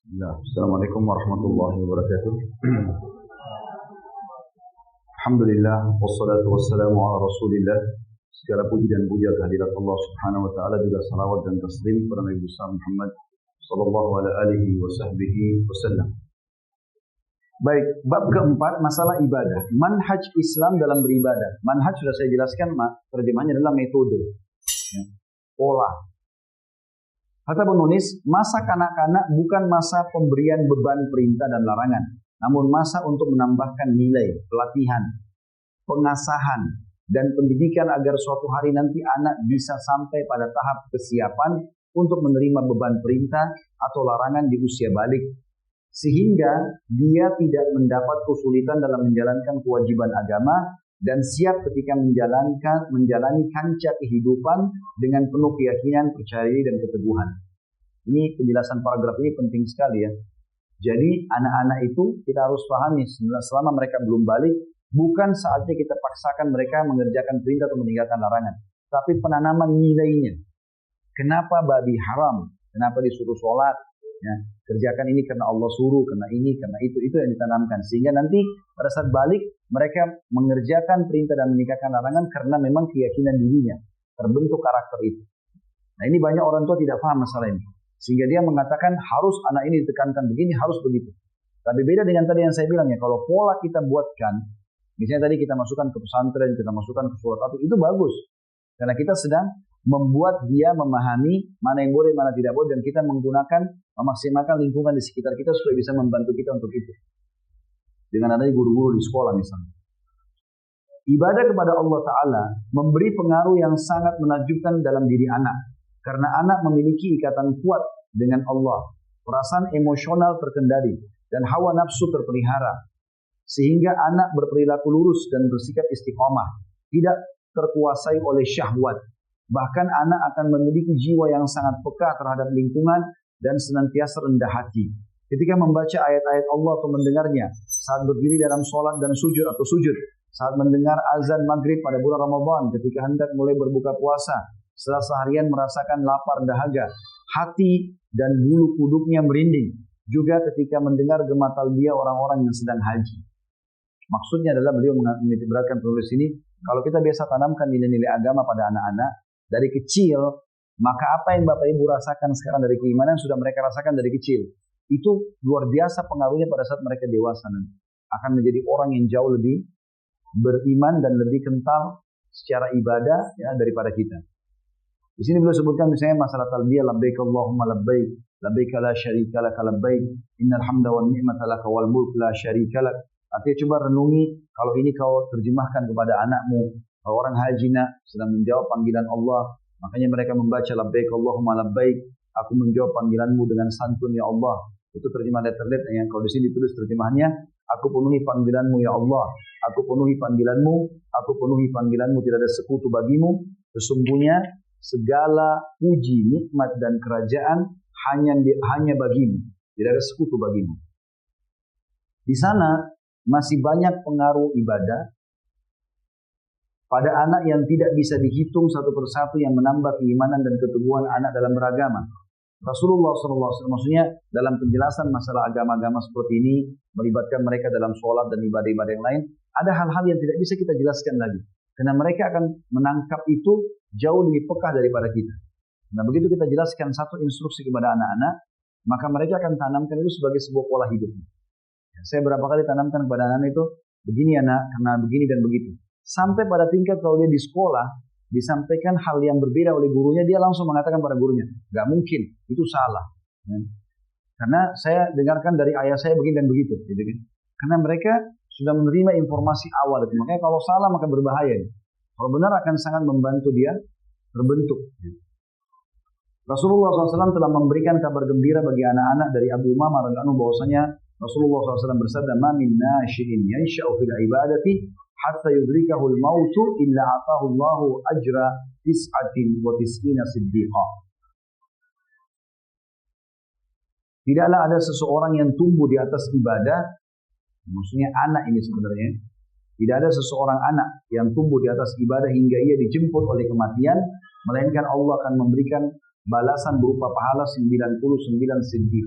Bismillah. Assalamualaikum warahmatullahi wabarakatuh. Alhamdulillah wassalatu wassalamu ala Rasulillah. Segala puji dan puja kehadirat Allah Subhanahu wa taala, juga salawat dan taslim kepada Nabi besar Muhammad sallallahu alaihi wasallam. Baik, bab keempat masalah ibadah. Manhaj Islam dalam beribadah. Manhaj sudah saya jelaskan, terjemahnya adalah metode, ya, pola. Kata penulis, masa kanak-kanak bukan masa pemberian beban perintah dan larangan, namun masa untuk menambahkan nilai, pelatihan, pengasahan, dan pendidikan agar suatu hari nanti anak bisa sampai pada tahap kesiapan untuk menerima beban perintah atau larangan di usia balik, sehingga dia tidak mendapat kesulitan dalam menjalankan kewajiban agama dan siap ketika menjalani kancah kehidupan dengan penuh keyakinan, percaya diri, dan keteguhan. Ini penjelasan paragraf ini penting sekali ya. Jadi anak-anak itu kita harus pahami, selama mereka belum balik, bukan saatnya kita paksakan mereka mengerjakan perintah atau meninggalkan larangan, tapi penanaman nilainya. Kenapa babi haram? Kenapa disuruh sholat? Ya, kerjakan ini karena Allah suruh, karena ini, karena itu yang ditanamkan. Sehingga nanti pada saat balik, mereka mengerjakan perintah dan meninggalkan larangan karena memang keyakinan dirinya, terbentuk karakter itu. Nah, ini banyak orang tua tidak paham masalah ini. Sehingga dia mengatakan harus anak ini ditekankan begini, harus begitu. Tapi beda dengan tadi yang saya bilang ya, kalau pola kita buatkan, misalnya tadi kita masukkan ke pesantren, kita masukkan ke surat Al-Fatihah, itu bagus. Karena kita sedang membuat dia memahami mana yang boleh, mana tidak boleh, dan kita menggunakan, memaksimalkan lingkungan di sekitar kita supaya bisa membantu kita untuk itu. Dengan adanya guru-guru di sekolah misalnya. Ibadah kepada Allah Ta'ala memberi pengaruh yang sangat menakjubkan dalam diri anak. Karena anak memiliki ikatan kuat dengan Allah. Perasaan emosional terkendali dan hawa nafsu terpelihara. Sehingga anak berperilaku lurus dan bersikap istiqomah. Tidak terkuasai oleh syahwat. Bahkan anak akan memiliki jiwa yang sangat peka terhadap lingkungan dan senantiasa rendah hati. Ketika membaca ayat-ayat Allah atau mendengarnya, saat berdiri dalam sholat dan sujud atau sujud, saat mendengar azan maghrib pada bulan Ramadan, ketika hendak mulai berbuka puasa, setelah seharian merasakan lapar dahaga, hati dan bulu kuduknya merinding. Juga ketika mendengar gema talbiyah orang-orang yang sedang haji. Maksudnya adalah beliau menitikberatkan penulis ini, kalau kita biasa tanamkan nilai-nilai agama pada anak-anak, dari kecil, maka apa yang Bapak Ibu rasakan sekarang dari keimanan sudah mereka rasakan dari kecil. Itu luar biasa pengaruhnya pada saat mereka dewasa nanti. Akan menjadi orang yang jauh lebih beriman dan lebih kental secara ibadah ya, daripada kita. Di sini beliau sebutkan misalnya masalah talbiyah, labbaik Allahumma labbaik, labbaik la syarika lak labbaik, innal hamda wan ni'mata lak wal mulk la syarika lak. Artinya coba renungi, kalau ini kau terjemahkan kepada anakmu. Kalau orang haji nak sedang menjawab panggilan Allah, makanya mereka membaca labbaik Allahumma labbaik, aku menjawab panggilanmu dengan santun ya Allah. Itu terjemahan letterlet yang kalau di sini ditulis terjemahannya, aku penuhi panggilanmu ya Allah, aku penuhi panggilanmu, aku penuhi panggilanmu, tidak ada sekutu bagimu. Sesungguhnya segala puji, nikmat dan kerajaan hanya bagimu, tidak ada sekutu bagimu. Di sana masih banyak pengaruh ibadah pada anak yang tidak bisa dihitung satu persatu yang menambah keimanan dan keteguhan anak dalam beragama. Rasulullah SAW maksudnya dalam penjelasan masalah agama-agama seperti ini, melibatkan mereka dalam sholat dan ibadah-ibadah yang lain, ada hal-hal yang tidak bisa kita jelaskan lagi. Karena mereka akan menangkap itu jauh lebih peka daripada kita. Nah begitu kita jelaskan satu instruksi kepada anak-anak, maka mereka akan tanamkan itu sebagai sebuah pola hidup. Saya berapa kali tanamkan kepada anak itu, begini anak, karena begini dan begitu. Sampai pada tingkat kalau dia di sekolah, disampaikan hal yang berbeda oleh gurunya, dia langsung mengatakan pada gurunya, gak mungkin, itu salah. Karena saya dengarkan dari ayah saya begini dan begitu. Karena mereka sudah menerima informasi awal. Makanya kalau salah maka berbahaya. Kalau benar akan sangat membantu dia terbentuk. Rasulullah SAW telah memberikan kabar gembira bagi anak-anak dari Abu Umamah radhiyallahu anhu bahwasanya Rasulullah SAW bersabda, "Ma min nashi'in yansha'u fil ibadati hatta yudrikahu al-mautu illa atahu Allahu ajra 99 siddiqa." Tidaklah ada seseorang yang tumbuh di atas ibadah, maksudnya anak ini sebenarnya, tidak ada seseorang anak yang tumbuh di atas ibadah hingga ia dijemput oleh kematian, melainkan Allah akan memberikan balasan berupa pahala 99 siddiq.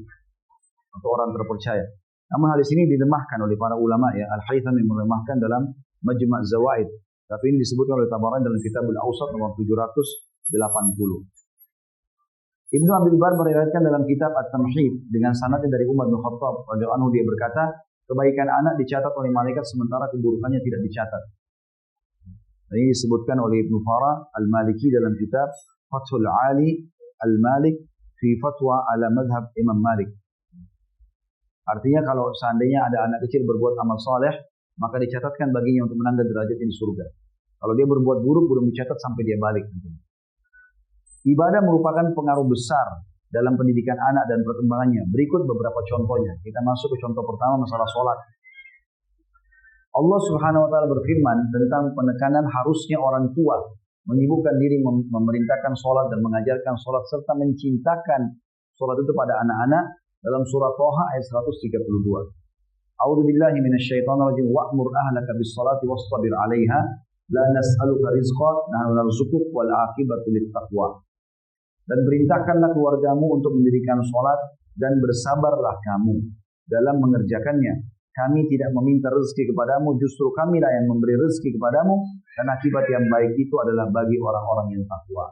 atau orang terpercaya. Namun hadis ini dilemahkan oleh para ulama ya. Al-Haythami melemahkan dalam Majma' Zawaid. Tapi ini disebutkan oleh Tabarani dalam Kitabul Awsat nomor 780. Ibnu Abdul Bar meriwayatkan dalam kitab At-Tamhid dengan sanadnya dari Umar bin Khattab radhiyallahu anhu, dia berkata, kebaikan anak dicatat oleh malaikat sementara keburukannya tidak dicatat. Ini disebutkan oleh Ibnu Farah Al-Maliki dalam kitab Fathul Ali Al-Malik fi Fatwa ala Madhab Imam Malik. Artinya kalau seandainya ada anak kecil berbuat amal saleh, maka dicatatkan baginya untuk menanda derajatnya di surga. Kalau dia berbuat buruk belum dicatat sampai dia balik. Ibadah merupakan pengaruh besar dalam pendidikan anak dan perkembangannya. Berikut beberapa contohnya. Kita masuk ke contoh pertama, masalah sholat. Allah Subhanahu wa taala berfirman tentang penekanan harusnya orang tua menyibukkan diri memerintahkan sholat dan mengajarkan sholat serta mencintakan sholat itu pada anak-anak dalam surah Thaha ayat 132. A'udzu billahi minasyaitonir rajim wa'mur ahlaka bis-shalati wastabir 'alaiha la nas'aluka rizqan nahnu narzuquk wal 'aqibatu lit-taqwa. Dan perintahkanlah keluargamu untuk mendirikan sholat dan bersabarlah kamu dalam mengerjakannya. Kami tidak meminta rezeki kepadamu, justru kamilah yang memberi rezeki kepadamu, dan akibat yang baik itu adalah bagi orang-orang yang takwa.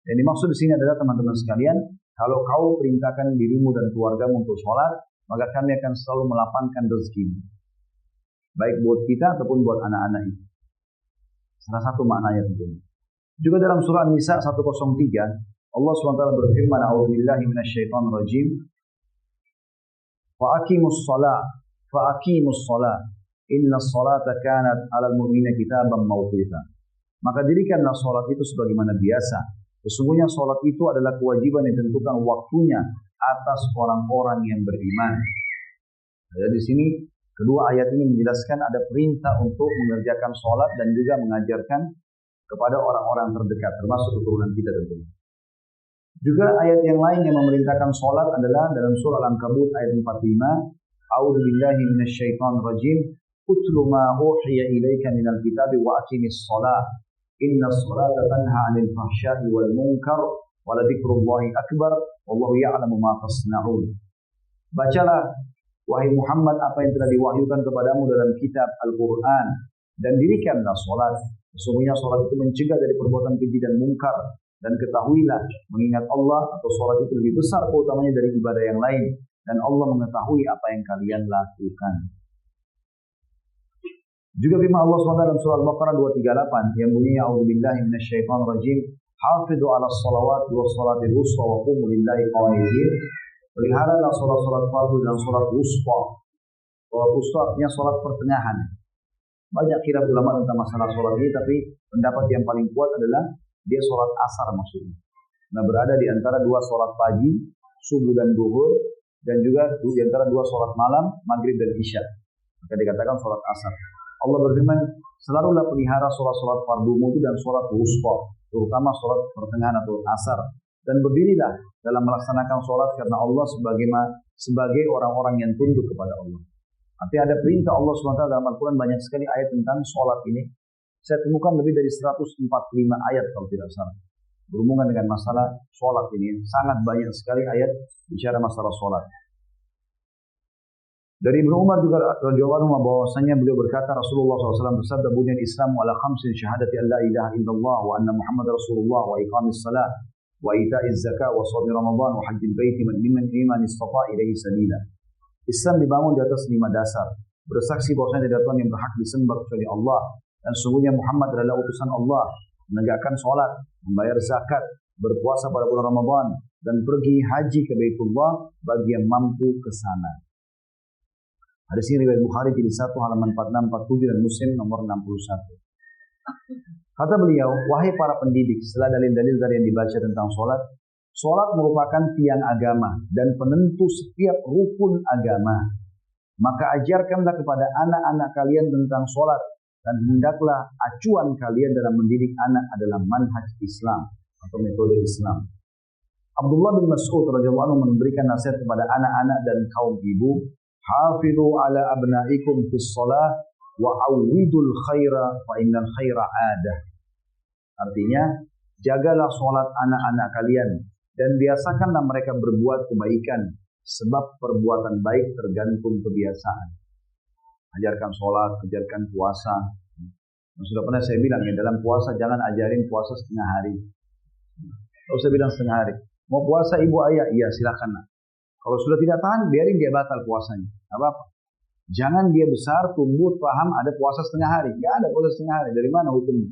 Yang dimaksud di sini adalah teman-teman sekalian, kalau kau perintahkan dirimu dan keluargamu untuk sholat, maka kami akan selalu melapangkan rezekimu. Baik buat kita ataupun buat anak-anak itu. Salah satu maknanya tentunya. Juga dalam surah An-Nisa 103, Allah SWT berfirman, A'udzubillahi minasyaitonirrajim. Fa'aqimus shalah. Inna sholata kanat 'alal mu'minina kitaban mawquta. Maka dirikanlah sholat itu sebagaimana biasa. Sesungguhnya sholat itu adalah kewajiban yang ditentukan waktunya atas orang-orang yang beriman. Jadi di sini kedua ayat ini menjelaskan ada perintah untuk mengerjakan sholat dan juga mengajarkan kepada orang-orang terdekat, termasuk keturunan kita tentunya. Juga ayat yang lain yang memerintahkan sholat adalah dalam surah Al-Ankabut ayat 45. A'udzu billahi minasyaitonir rajim. Utlu ma uhiya ilaika minal kitabi wa aqimis shalah. Innas sholata tanha 'anil fahsya'i wal munkar wa la dzikrullahi akbar wallahu ya'lamu ma tasna'un. Bacalah wahai Muhammad apa yang telah diwahyukan kepadamu dalam kitab Al-Qur'an dan dirikanlah sholat. Sesungguhnya sholat itu mencegah dari perbuatan keji dan mungkar. Dan ketahuilah mengingat Allah atau sholat itu lebih besar keutamanya dari ibadah yang lain. Dan Allah mengetahui apa yang kalian lakukan. Juga firman Allah SWT dalam surah Al-Baqarah 238 yang bunyinya A'udzubillahi minasyaitonirrajim. Hafidhu 'alas shalawati was shalatil wusta wa qumu lillahi qanitin. Peliharalah salat-salat fardu dan salat wusta. Salat wusta artinya salat pertengahan. Banyak khilaf ulama tentang masalah salat ini, tapi pendapat yang paling kuat adalah dia salat asar maksudnya. Nah, berada di antara dua salat pagi, subuh dan duhur, dan juga di antara dua salat malam, maghrib dan isya. Maka dikatakan salat asar. Allah berfirman, selalulah pelihara salat-salat fardumu dan salat wusta, terutama salat pertengahan atau asar. Dan berdirilah dalam melaksanakan salat karena Allah sebagai orang-orang yang tunduk kepada Allah. Artinya ada perintah Allah SWT dalam Al-Quran, banyak sekali ayat tentang sholat ini. Saya temukan lebih dari 145 ayat kalau tidak salah. Berhubungan dengan masalah sholat ini. Sangat banyak sekali ayat bicara masalah sholat. Dari Ibnu Umar juga radhiyallahu anhu bahwasanya beliau berkata Rasulullah SAW bersabda, bunyan Islamu ala khamsin syahadati an la ilaha illallah wa anna Muhammad Rasulullah wa iqamis salat wa ita'iz zakah wa shaumi Ramadan wa hajjil baiti man istata'a ilaihi sabila. Islam dibangun di atas 5 dasar. Bersaksi bahwasanya tidak ada Tuhan yang berhak disembah kecuali Allah, dan sesungguhnya Muhammad adalah utusan Allah, menegakkan sholat, membayar zakat, berpuasa pada bulan Ramadan, dan pergi haji ke Baitullah bagi yang mampu ke sana. Hadis ini riwayat Bukhari jilid 1 halaman 4647 dan Muslim nomor 61. Kata beliau, wahai para pendidik, setelah dalil-dalil dari yang dibaca tentang sholat, sholat merupakan tiang agama dan penentu setiap rukun agama. Maka ajarkanlah kepada anak-anak kalian tentang sholat, dan hendaklah acuan kalian dalam mendidik anak adalah manhaj Islam atau metode Islam. Abdullah bin Mas'ud radhiyallahu anhu memberikan nasihat kepada anak-anak dan kaum ibu, hafidhu ala abnaikum fis shalah wa awwidul khaira fa innal khaira adah. Artinya, jagalah sholat anak-anak kalian dan biasakanlah mereka berbuat kebaikan. Sebab perbuatan baik tergantung kebiasaan. Ajarkan sholat, ajarkan puasa. Sudah pernah saya bilang ya, dalam puasa jangan ajarin puasa setengah hari. Kalau saya bilang setengah hari, mau puasa ibu ayah, iya silakan. Kalau sudah tidak tahan, biarin dia batal puasanya. Gak apa-apa. Jangan dia besar, tumbuh, paham ada puasa setengah hari. Gak ada puasa setengah hari. Dari mana hukumnya?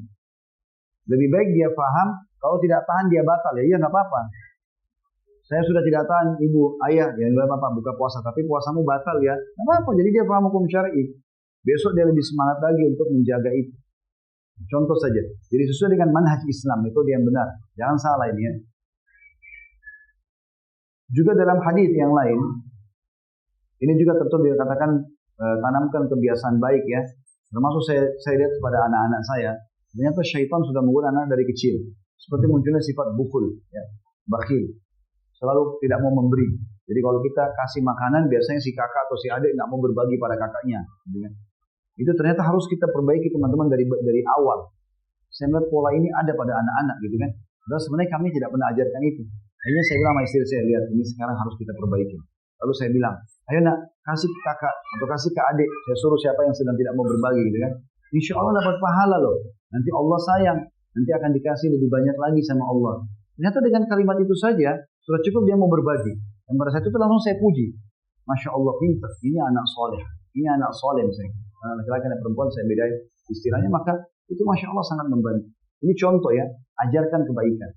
Lebih baik dia paham, kalau tidak tahan dia batal. Ya iya gak apa-apa. Saya sudah tidak tahan ibu, ayah, ya gak apa-apa buka puasa. Tapi puasamu batal ya. Gak apa-apa, jadi dia paham hukum syar'i. Besok dia lebih semangat lagi untuk menjaga itu. Contoh saja. Jadi sesuai dengan manhaj Islam, itu dia yang benar. Jangan salah ini ya. Juga dalam hadis yang lain, ini juga tentu dia katakan tanamkan kebiasaan baik ya. Termasuk saya lihat pada anak-anak saya, ternyata syaitan sudah menggoda anak dari kecil. Seperti munculnya sifat bukul, ya, bakhil, selalu tidak mau memberi. Jadi kalau kita kasih makanan, biasanya si kakak atau si adik nggak mau berbagi pada kakaknya. Gitu kan. Itu ternyata harus kita perbaiki teman-teman dari awal. Saya melihat pola ini ada pada anak-anak gitu kan. Dan sebenarnya kami tidak pernah ajarkan itu. Akhirnya saya bilang sama istri saya, lihat ini sekarang harus kita perbaiki. Lalu saya bilang, ayo nak, kasih ke kakak atau kasih ke adik. Saya suruh siapa yang sedang tidak mau berbagi gitu kan. Insya Allah dapat pahala loh. Nanti Allah sayang. Nanti akan dikasih lebih banyak lagi sama Allah. Ternyata dengan kalimat itu saja, sudah cukup dia mau berbagi. Dan pada saat itu langsung saya puji. Masya Allah pintar, ini anak soleh. Ini anak soleh misalnya. Anak laki-laki dan perempuan saya bedain istilahnya, maka itu Masya Allah sangat membantu. Ini contoh ya, ajarkan kebaikan.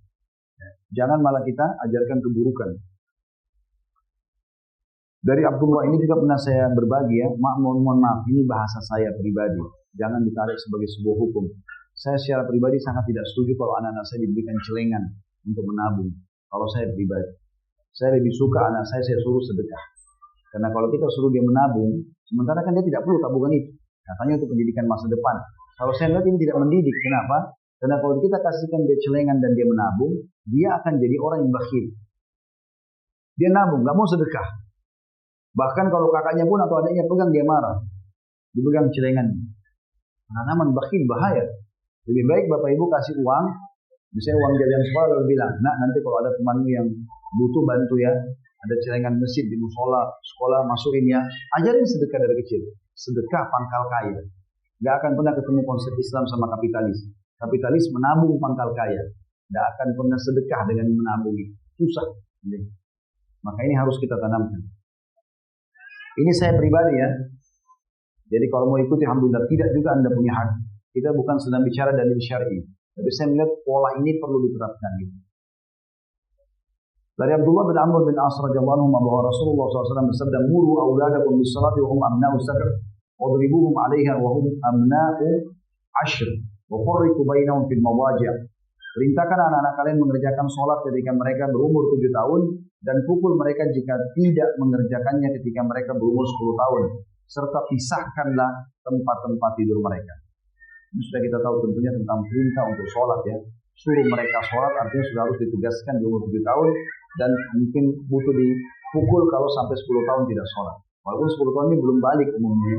Jangan malah kita ajarkan keburukan. Dari Abdullah ini juga pernah saya berbagi ya, mohon maaf, ini bahasa saya pribadi. Jangan ditarik sebagai sebuah hukum. Saya secara pribadi sangat tidak setuju kalau anak-anak saya diberikan celengan untuk menabung. Kalau saya pribadi, saya lebih suka anak saya suruh sedekah. Karena kalau kita suruh dia menabung, sementara kan dia tidak perlu tabungan itu. Katanya untuk pendidikan masa depan. Kalau saya lihat ini tidak mendidik. Kenapa? Karena kalau kita kasihkan dia celengan dan dia menabung, dia akan jadi orang yang bakhil. Dia nabung, gak mau sedekah. Bahkan kalau kakaknya pun atau adiknya pegang, dia marah. Dipegang celengan. Tanaman bakhil bahaya. Lebih baik bapak ibu kasih uang, misalnya uang jajan sekolah, lalu bilang, nak nanti kalau ada temanmu yang butuh bantu ya, ada celengan masjid di musola, sekolah masukin ya, ajarin sedekah dari kecil. Sedekah pangkal kaya. Gak akan pernah ketemu konsep Islam sama kapitalis. Kapitalis menabung pangkal kaya. Gak akan pernah sedekah dengan menabung. Susah. Maka ini harus kita tanamkan. Ini saya pribadi ya. Jadi kalau mau ikuti alhamdulillah, tidak juga Anda punya hak. Kita bukan sedang bicara dalil syar'i. Tapi saya melihat pola ini perlu diterapkan gitu. Dari Abdullah bin Amr bin As radhiyallahu anhu bahwa Rasulullah SAW bersabda, "Muru auladakum bis-salati wa hum abna'u sabr, wadribuhum 'alaiha wa hum abna'u 'ashr, wa farriqu bainahum fil mawaji'." Perintahkan anak-anak kalian mengerjakan sholat ketika mereka berumur 7 tahun dan pukul mereka jika tidak mengerjakannya ketika mereka berumur 10 tahun, serta pisahkanlah tempat-tempat tidur mereka. Ini sudah kita tahu tentunya tentang perintah untuk sholat ya. Suruh mereka sholat artinya sudah harus ditugaskan di umur 7 tahun dan mungkin butuh dipukul kalau sampai 10 tahun tidak sholat. Walaupun 10 tahun ini belum balik umumnya.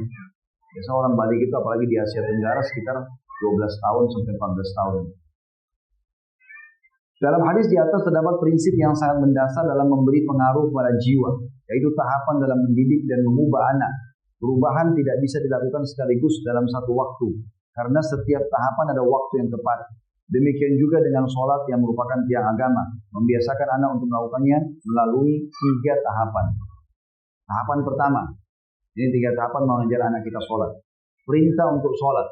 Biasanya orang balik itu apalagi di Asia Tenggara sekitar 12 tahun sampai 14 tahun. Dalam hadis di atas terdapat prinsip yang sangat mendasar dalam memberi pengaruh pada jiwa, yaitu tahapan dalam mendidik dan mengubah anak. Perubahan tidak bisa dilakukan sekaligus dalam satu waktu, karena setiap tahapan ada waktu yang tepat. Demikian juga dengan sholat yang merupakan tiang agama. Membiasakan anak untuk melakukannya melalui 3 tahapan. Tahapan pertama, ini 3 tahapan mengajar anak kita sholat. Perintah untuk sholat.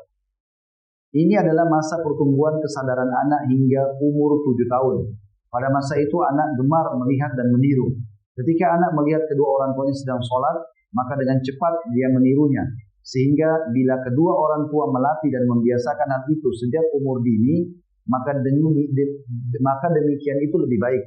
Ini adalah masa pertumbuhan kesadaran anak hingga umur 7 tahun. Pada masa itu anak gemar melihat dan meniru. Ketika anak melihat kedua orang tuanya sedang sholat, maka dengan cepat dia menirunya. Sehingga bila kedua orang tua melatih dan membiasakan hal itu sejak umur dini, maka demikian itu lebih baik.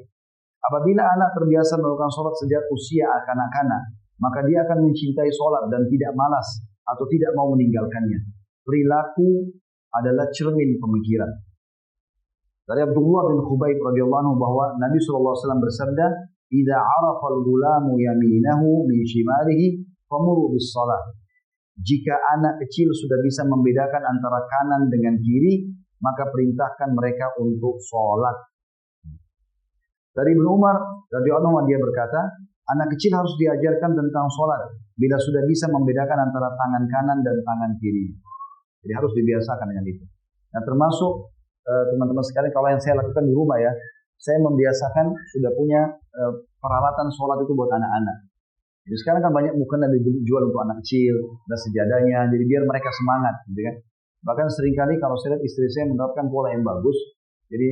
Apabila anak terbiasa melakukan sholat sejak usia kanak-kanak, maka dia akan mencintai sholat dan tidak malas atau tidak mau meninggalkannya. Perilaku adalah cermin pemikiran. Dari Abdullah bin Khubayb radhiyallahu anhu bahwa Nabi SAW bersabda, "Idza 'arafa al-ghulamu yaminahu min shimalihi famuru bis-shalah." Jika anak kecil sudah bisa membedakan antara kanan dengan kiri, maka perintahkan mereka untuk sholat. Dari Ibnu Umar radhiyallahu anhu dia berkata, Anak kecil harus diajarkan tentang sholat bila sudah bisa membedakan antara tangan kanan dan tangan kiri. Jadi harus dibiasakan dengan itu. Nah termasuk teman-teman sekalian, kalau yang saya lakukan di rumah ya, saya membiasakan sudah punya peralatan sholat itu buat anak-anak. Jadi sekarang kan banyak mukena dijual untuk anak kecil, dan sejadahnya, jadi biar mereka semangat, gitu kan. Bahkan seringkali kalau saya lihat istri saya menerapkan pola yang bagus, jadi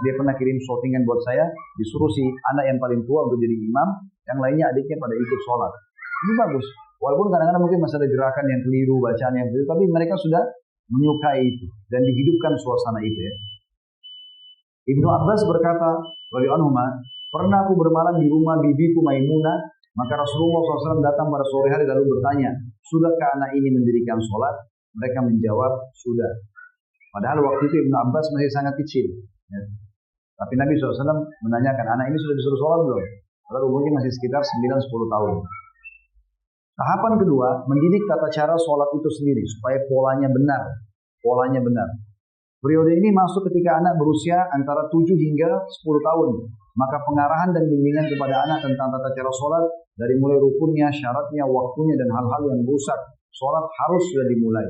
dia pernah kirim shortingan buat saya, disuruh si anak yang paling tua untuk jadi imam, yang lainnya adiknya pada ikut sholat. Ini bagus. Walaupun kadang-kadang mungkin masih ada gerakan yang keliru, bacaan yang keliru, tapi mereka sudah menyukai itu dan dihidupkan suasana itu ya. Ibnu Abbas berkata, radhiyallahu anhu, pernah aku bermalam di rumah bibiku Maimunah, maka Rasulullah SAW datang pada sore hari lalu bertanya, sudahkah anak ini mendirikan sholat? Mereka menjawab, sudah. Padahal waktu itu Ibnu Abbas masih sangat kecil. Ya. Tapi Nabi SAW menanyakan, anak ini sudah disuruh sholat belum? Padahal umurnya masih sekitar 9-10 tahun. Tahapan kedua, mendidik tata cara sholat itu sendiri supaya polanya benar. Polanya benar. Periode ini masuk ketika anak berusia antara 7 hingga 10 tahun. Maka pengarahan dan bimbingan kepada anak tentang tata cara sholat dari mulai rukunnya, syaratnya, waktunya, dan hal-hal yang merusak sholat harus sudah dimulai.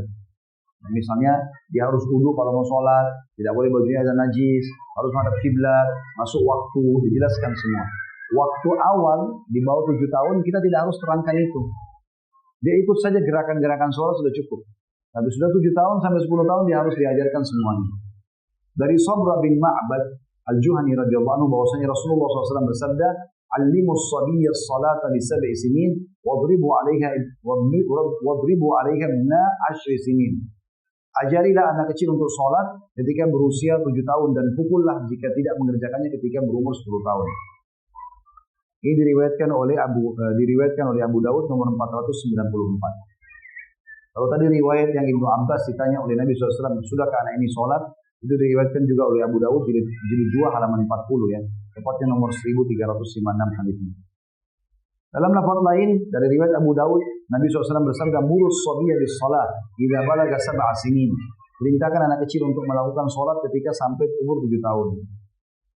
Nah, misalnya dia harus wudu kalau mau sholat, tidak boleh bajunya ada najis, harus menghadap kiblat, masuk waktu, dijelaskan semua. Waktu awal di bawah 7 tahun kita tidak harus terangkan itu. Dia ikut saja gerakan-gerakan sholat sudah cukup. Tapi sudah 7 tahun sampai 10 tahun dia harus diajarkan semuanya. Dari Sabra bin Ma'bad Al-Juhani radhiyallahu anhu bahwasanya Rasulullah SAW bersabda, "Allimus sabiyya as-salata li 7 sinin wadribu 'alaiha min 10 sinin." Ajarilah anak kecil untuk sholat ketika berusia 7 tahun dan pukullah jika tidak mengerjakannya ketika berumur 10 tahun. Ini diriwayatkan oleh Abu Daud nomor 494. Kalau tadi riwayat yang Ibnu Abbas ditanya oleh Nabi SAW, sudahkah anak ini sholat? Itu diriwayatkan juga oleh Abu Daud di jilid 2 halaman 40 ya. Tepatnya nomor 1356 hadis ini. Dalam lafaz lain dari riwayat Abu Daud, Nabi SAW bersabda, "Murus sabiyya bis shalah idza balaga 7 sinin." Perintahkan anak kecil untuk melakukan sholat ketika sampai umur 7 tahun.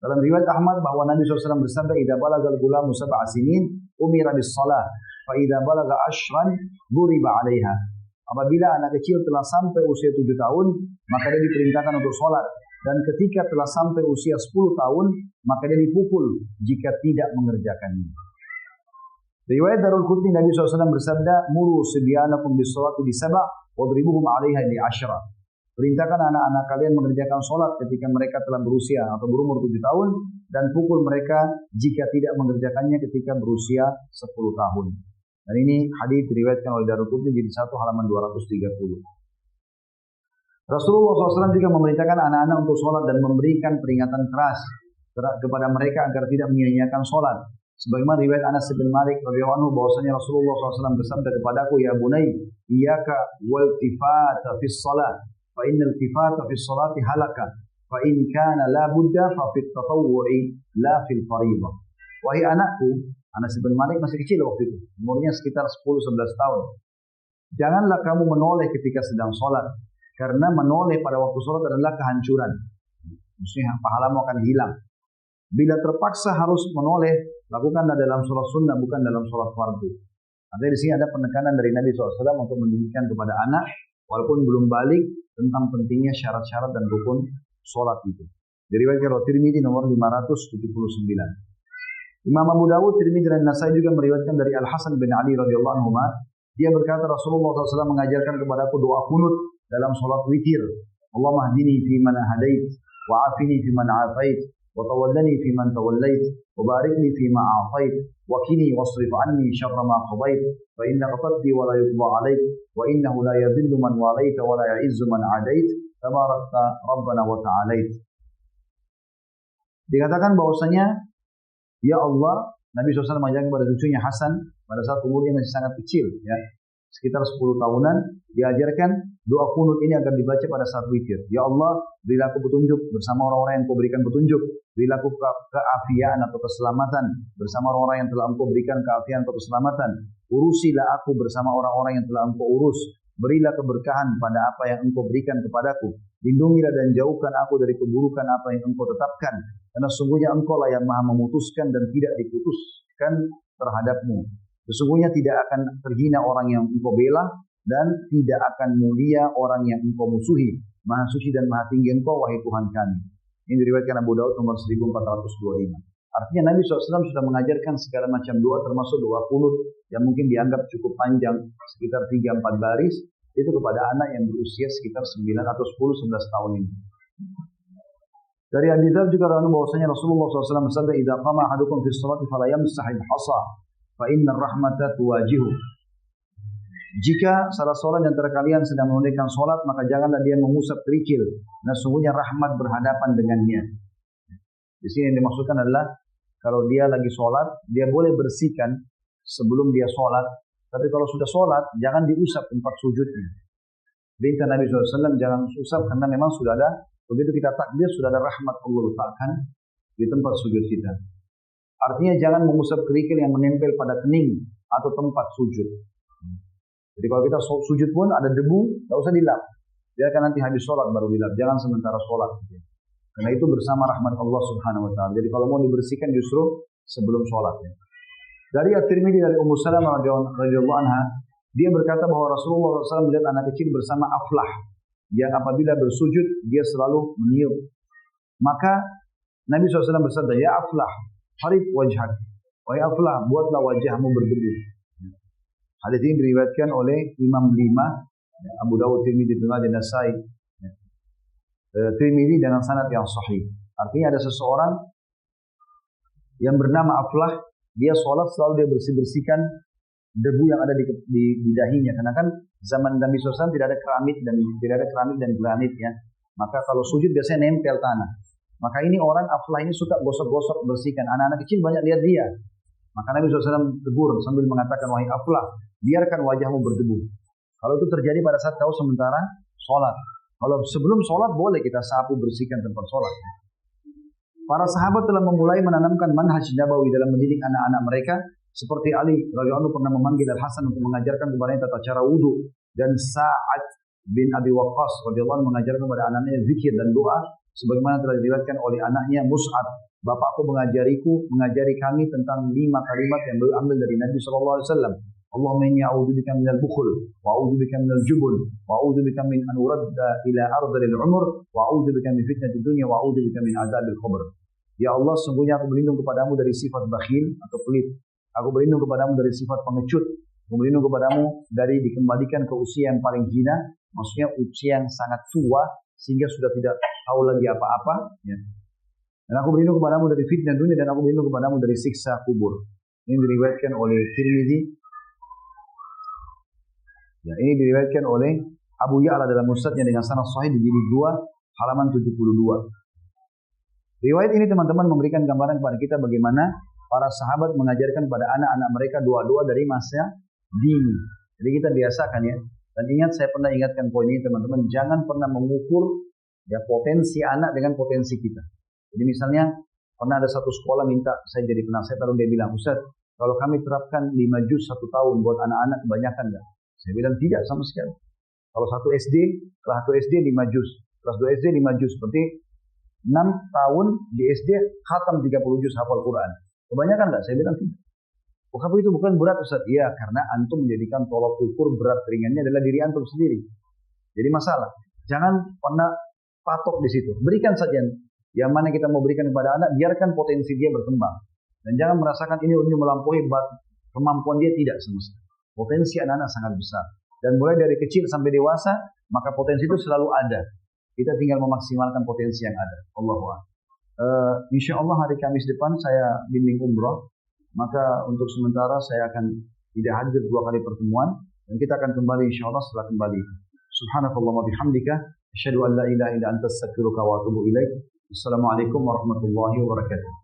Dalam riwayat Ahmad bahwa Nabi SAW bersabda, "Idza balagal gulamu 7 sinin, umira bis shalah, fa idza balaga 10 duriba 'alaiha." Apabila anak kecil telah sampai usia 7 tahun, maka dia diperintahkan untuk sholat. Dan ketika telah sampai usia 10 tahun, maka dia dipukul jika tidak mengerjakannya. Riwayat Darul Qutni, Nabi SAW bersabda, "Muru sibyanakum bis sholati bi 7 wadribuhum 'alaiha bi 10." Perintahkan anak-anak kalian mengerjakan sholat ketika mereka telah berusia atau berumur 7 tahun dan pukul mereka jika tidak mengerjakannya ketika berusia 10 tahun. Dan ini hadis diriwayatkan oleh Darul Qutni di 1 halaman 230. Rasulullah SAW juga memerintahkan anak-anak untuk sholat dan memberikan peringatan keras kepada mereka agar tidak menyia-nyiakan sholat. Sebagaimana riwayat Anas bin Malik radhiyallahu anhu bahwasanya Rasulullah SAW bersabda kepadaku, "Ya bunai, iyyaka wal tifata fis shalah, fa innal tifata fis shalati halaka, fa in kana la budda fa fit tatawwu'i la fil fariidhah." Wahai anakku, Anas bin Malik masih kecil waktu itu, umurnya sekitar 10-11 tahun. Janganlah kamu menoleh ketika sedang sholat, karena menoleh pada waktu sholat adalah kehancuran. Maksudnya pahalamu akan hilang. Bila terpaksa harus menoleh, lakukanlah dalam sholat sunnah, bukan dalam sholat fardu. Artinya di sini ada penekanan dari Nabi SAW untuk mendidikan kepada anak, walaupun belum balik, tentang pentingnya syarat-syarat dan rukun sholat itu. Diriwayatkan oleh Tirmidzi nomor 579. Imam Abu Dawud, Tirmidzi dan Nasai juga meriwayatkan dari Al Hasan bin Ali radhiyallahu anhu. Dia berkata Rasulullah SAW mengajarkan kepadaku doa kunut dalam sholat witir. Allahumma hdini fi man hadait, wa afini fi man afait, wa tawallani fi man tawallait, wa barik li fi ma a'tait, wa qini wasrif anni syarra ma qadait, fa innaka taqdi wa la yuqda 'alaik, wa innahu la yadhillu man walaita wa la ya'izzu man 'adait, tabarakta rabbana wa ta'alait. Dikatakan bahwasanya ya Allah, Nabi SAW mengajarkan kepada cucunya Hasan pada saat umurnya masih sangat kecil, ya, sekitar 10 tahunan, diajarkan doa kunut ini agar dibaca pada saat witir. Ya Allah, berilah aku petunjuk bersama orang-orang yang Kau berikan petunjuk, berilah aku keafian atau keselamatan bersama orang-orang yang telah Engkau berikan keafian atau keselamatan. Urusilah aku bersama orang-orang yang telah Engkau urus. Berilah keberkahan pada apa yang Engkau berikan kepadaku. Lindungilah dan jauhkan aku dari keburukan apa yang Engkau tetapkan. Karena sungguhnya Engkau lah yang maha memutuskan dan tidak diputuskan terhadapmu. Sesungguhnya tidak akan terhina orang yang engkau bela dan tidak akan mulia orang yang engkau musuhi. Maha suci dan maha tinggi engkau, wahai Tuhan kami. Ini diriwayatkan Abu Daud nomor 1425. Artinya Nabi SAW sudah mengajarkan segala macam doa, termasuk doa qunut yang mungkin dianggap cukup panjang, sekitar 3-4 baris, itu kepada anak yang berusia sekitar 9 atau 10-11 tahun ini. Dari Abi Dzar juga bahwasanya Rasulullah SAW bersabda, "Idza qama ahadukum fi sholati fala yamsahil hasa, fa inna rahmata tuwajihu." Jika salah seorang di antara kalian sedang menunaikan sholat, maka janganlah dia mengusap kerikil. Nah, sungguhnya rahmat berhadapan dengannya. Di sini yang dimaksudkan adalah kalau dia lagi sholat, dia boleh bersihkan sebelum dia sholat. Tapi kalau sudah sholat, jangan diusap tempat sujudnya. Perintah Nabi SAW jangan usap karena memang sudah ada, begitu kita takbir sudah ada rahmat Allah letakkan di tempat sujud kita. Artinya jangan mengusap kerikil yang menempel pada kening atau tempat sujud. Jadi kalau kita sujud pun ada debu, tidak usah dilap. Biarkan nanti habis sholat baru dilap. Jangan sementara sholat. Karena itu bersama rahmat Allah Subhanahu Wa Taala. Jadi kalau mau dibersihkan justru sebelum sholat. Dari At-Tirmidzi dari Ummu Salamah radhiyallahu anha, dia berkata bahwa Rasulullah SAW melihat anak kecil bersama Aflah yang apabila bersujud dia selalu meniup. Maka Nabi SAW bersabda, "Ya Aflah, harif wajhak." Wahai Aflah, buatlah wajahmu berdebu. Hadis ini diriwayatkan oleh Imam 5, Abu Dawud, Tirmidzi, dan Nasai. Tirmidzi dengan sanad yang sahih. Artinya ada seseorang yang bernama Aflah, dia sholat selalu dia bersihkan debu yang ada di dahinya. Karena kan zaman Nabi SAW tidak ada keramik dan granit ya. Maka kalau sujud biasanya nempel tanah. Maka ini orang Aflah ini suka gosok-gosok bersihkan. Anak-anak kecil banyak lihat dia. Maka Nabi SAW tegur sambil mengatakan, "Wahai Aflah, biarkan wajahmu berdebu." Kalau itu terjadi pada saat kau sementara sholat. Kalau sebelum sholat boleh kita sapu bersihkan tempat sholat. Para sahabat telah memulai menanamkan manhaj nabawi dalam mendidik anak-anak mereka. Seperti Ali radhiyallahu anhu pernah memanggil Al-Hasan untuk mengajarkan kepadanya tata cara wudu. Dan Sa'ad bin Abi Waqqas radhiyallahu anhu mengajarkan kepada anaknya zikir dan doa. Sebagaimana telah diriwayatkan oleh anaknya Mus'ab. Bapakku mengajari kami tentang 5 kalimat yang beliau ambil dari Nabi SAW. Allahumma inni a'udzubika minal bukhl, wa a'udzubika minal jubn, wa a'udzubika min an uradda ila ardhil umur, wa a'udzubika min fitnatid dunya, wa a'udzubika min adzabil qabr. Ya Allah, sungguhnya aku berlindung kepadamu dari sifat bakhil atau pelit. Aku berlindung kepadamu dari sifat pengecut. Aku berlindung kepadamu dari dikembalikan ke usia yang paling hina, maksudnya usia yang sangat tua sehingga sudah tidak tahu lagi apa-apa, ya. Dan aku berlindung kepadamu dari fitnah dunia dan aku berlindung kepadamu dari siksa kubur. Ini diriwayatkan oleh Tirmidzi. Ya, ini diriwayatkan oleh Abu Ya'la dalam Musnadnya dengan sanad sahih di jilid 2 halaman 72. Riwayat ini teman-teman memberikan gambaran kepada kita bagaimana para sahabat mengajarkan pada anak-anak mereka doa-doa dari masa dini. Jadi kita biasakan ya. Dan ingat, saya pernah ingatkan poin ini teman-teman, jangan pernah mengukur ya potensi anak dengan potensi kita. Jadi misalnya pernah ada satu sekolah minta saya jadi penasihat, lalu dia bilang, "Ustaz, kalau kami terapkan 5 juz 1 tahun buat anak-anak kebanyakan enggak?" Saya bilang tidak sama sekali. Kalau kelas 1 SD 5 juz, kelas 2 SD 5 juz, seperti 6 tahun di SD khatam 30 juz hafal Quran. Kebanyakan enggak? Saya bilang tidak. Oh, kamu itu bukan berat Ustaz? Iya, karena antum menjadikan tolak ukur berat ringannya adalah diri antum sendiri. Jadi masalah. Jangan pernah patok di situ. Berikan saja yang mana kita mau berikan kepada anak, biarkan potensi dia berkembang. Dan jangan merasakan ini melampaui kemampuan dia, tidak semestinya. Potensi anak-anak sangat besar. Dan mulai dari kecil sampai dewasa, maka potensi itu selalu ada. Kita tinggal memaksimalkan potensi yang ada. Allahu Akbar. Insya Allah hari Kamis depan saya bimbing umrah. Maka untuk sementara saya akan tidak hadir 2 kali pertemuan. Dan kita akan kembali insya Allah setelah kembali. Subhanakallahumma bihamdika. Asyhadu an la ilaha illa anta astaghfiruka wa atubu ilaik. Assalamualaikum warahmatullahi wabarakatuh.